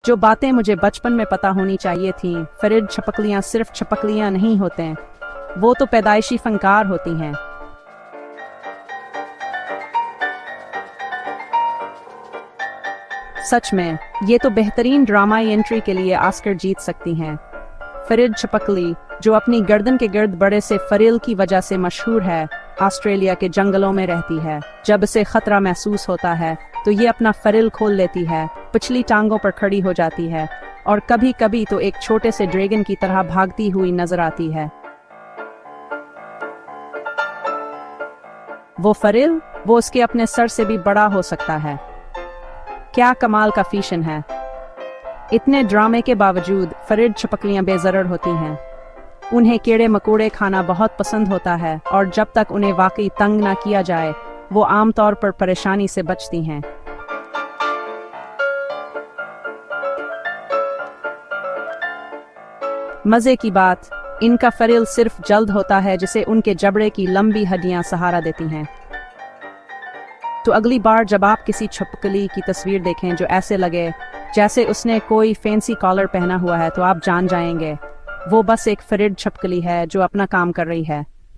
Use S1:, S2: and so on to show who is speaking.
S1: जो बातें मुझे बचपन में पता होनी चाहिए थीं। फरीद छपकलियां सिर्फ छपकलियां नहीं होते, वो तो पैदाइशी फनकार होती हैं। सच में, ये तो बेहतरीन ड्रामाई एंट्री के लिए ऑस्कर जीत सकती हैं। फरीद छपकली, जो अपनी गर्दन के गिर्द बड़े से फरील की वजह से मशहूर है, ऑस्ट्रेलिया के जंगलों में रहती है। जब इसे खतरा महसूस होता है तो ये अपना फरील खोल लेती है, पिछली टांगों पर खड़ी हो जाती है और कभी कभी तो एक छोटे से ड्रैगन की तरह भागती हुई नजर आती है। वो फरील, वो उसके अपने सर से भी बड़ा हो सकता है। क्या कमाल का फीशन है। इतने ड्रामे के बावजूद फरीद छपकलियां बेजरर होती हैं। उन्हें कीड़े मकोड़े खाना बहुत पसंद होता है और जब तक उन्हें वाकई तंग ना किया जाए वो आमतौर पर परेशानी से बचती हैं। मजे की बात, इनका फरील सिर्फ जल्द होता है जिसे उनके जबड़े की लंबी हड्डियां सहारा देती हैं। तो अगली बार जब आप किसी छपकली की तस्वीर देखें जो ऐसे लगे जैसे उसने कोई फैंसी कॉलर पहना हुआ है, तो आप जान जाएंगे वो बस एक फरीद छपकली है जो अपना काम कर रही है।